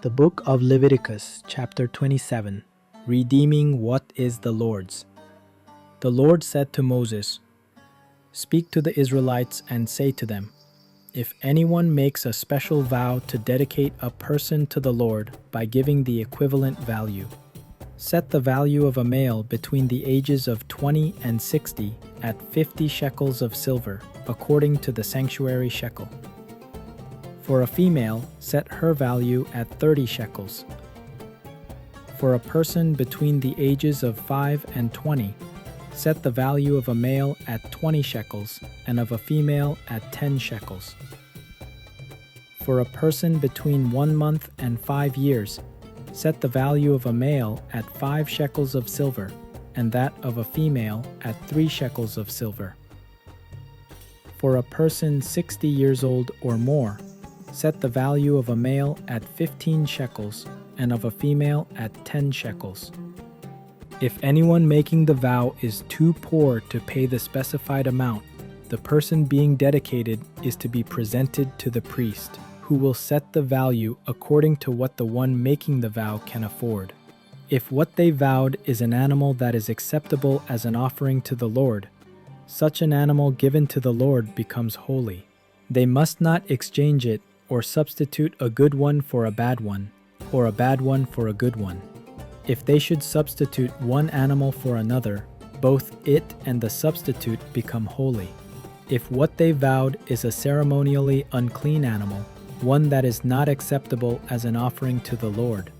The book of Leviticus, chapter 27, redeeming what is the Lord's. The Lord said to Moses, "Speak to the Israelites and say to them, if anyone makes a special vow to dedicate a person to the Lord by giving the equivalent value, set the value of a male between the ages of 20 and 60 at 50 shekels of silver, according to the sanctuary shekel. For a female, set her value at 30 shekels. For a person between the ages of 5 and 20, set the value of a male at 20 shekels and of a female at 10 shekels. For a person between 1 month and 5 years, set the value of a male at 5 shekels of silver and that of a female at 3 shekels of silver. For a person 60 years old or more, set the value of a male at 15 shekels and of a female at 10 shekels. If anyone making the vow is too poor to pay the specified amount, the person being dedicated is to be presented to the priest, who will set the value according to what the one making the vow can afford. If what they vowed is an animal that is acceptable as an offering to the Lord, such an animal given to the Lord becomes holy. They must not exchange it or substitute a good one for a bad one, or a bad one for a good one. If they should substitute one animal for another, both it and the substitute become holy. If what they vowed is a ceremonially unclean animal, one that is not acceptable as an offering to the Lord,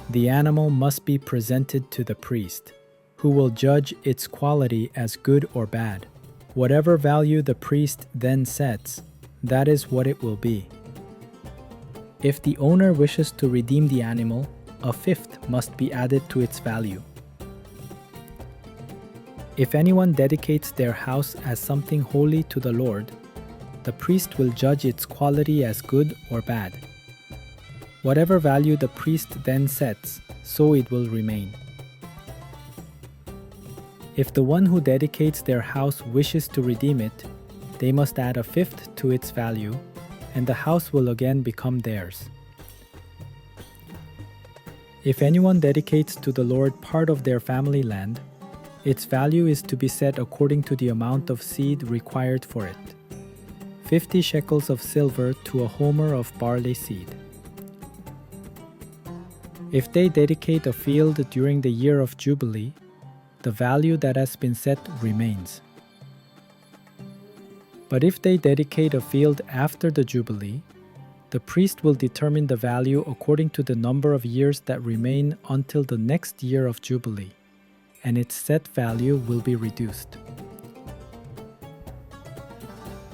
the animal must be presented to the priest, who will judge its quality as good or bad. Whatever value the priest then sets, that is what it will be. If the owner wishes to redeem the animal, a fifth must be added to its value. If anyone dedicates their house as something holy to the Lord, the priest will judge its quality as good or bad. Whatever value the priest then sets, so it will remain. If the one who dedicates their house wishes to redeem it, they must add a fifth to its value, and the house will again become theirs. If anyone dedicates to the Lord part of their family land, its value is to be set according to the amount of seed required for it. 50 shekels of silver to a homer of barley seed. If they dedicate a field during the year of Jubilee, the value that has been set remains. But if they dedicate a field after the Jubilee, the priest will determine the value according to the number of years that remain until the next year of Jubilee, and its set value will be reduced.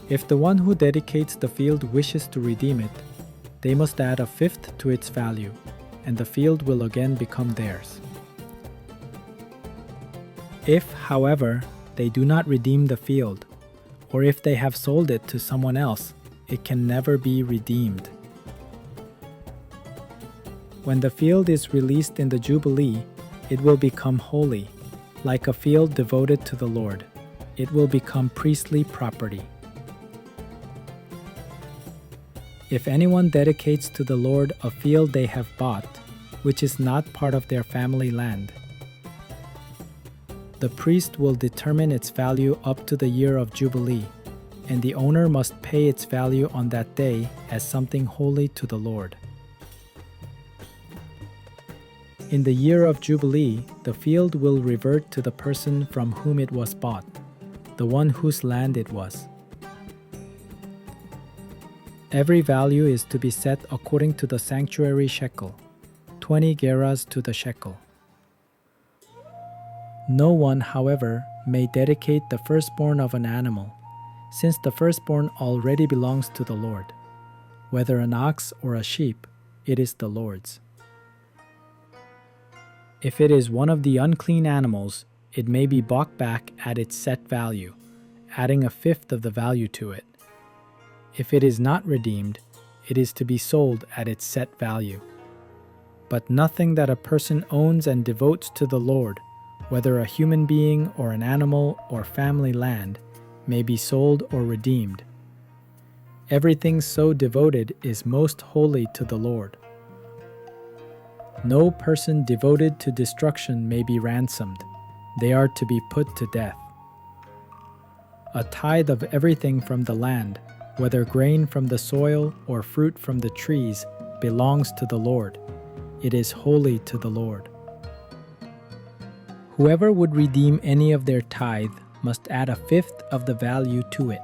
If the one who dedicates the field wishes to redeem it, they must add a fifth to its value, and the field will again become theirs. If, however, they do not redeem the field, or if they have sold it to someone else, it can never be redeemed. When the field is released in the Jubilee, it will become holy, like a field devoted to the Lord. It will become priestly property. If anyone dedicates to the Lord a field they have bought, which is not part of their family land, the priest will determine its value up to the year of Jubilee, and the owner must pay its value on that day as something holy to the Lord. In the year of Jubilee, the field will revert to the person from whom it was bought, the one whose land it was. Every value is to be set according to the sanctuary shekel, 20 gerahs to the shekel. No one, however, may dedicate the firstborn of an animal, since the firstborn already belongs to the Lord. Whether an ox or a sheep, it is the Lord's. If it is one of the unclean animals, it may be bought back at its set value, adding a fifth of the value to it. If it is not redeemed, it is to be sold at its set value. But nothing that a person owns and devotes to the Lord, whether a human being or an animal or family land, may be sold or redeemed. Everything so devoted is most holy to the Lord. No person devoted to destruction may be ransomed. They are to be put to death. A tithe of everything from the land, whether grain from the soil or fruit from the trees, belongs to the Lord. It is holy to the Lord. Whoever would redeem any of their tithe must add a fifth of the value to it.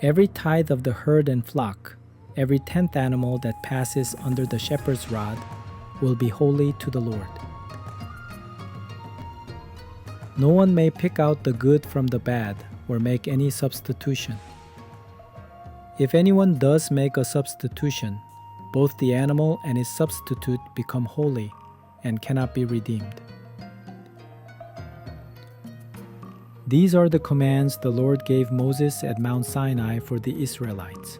Every tithe of the herd and flock, every 10th animal that passes under the shepherd's rod, will be holy to the Lord. No one may pick out the good from the bad or make any substitution. If anyone does make a substitution, both the animal and his substitute become holy and cannot be redeemed. These are the commands the Lord gave Moses at Mount Sinai for the Israelites.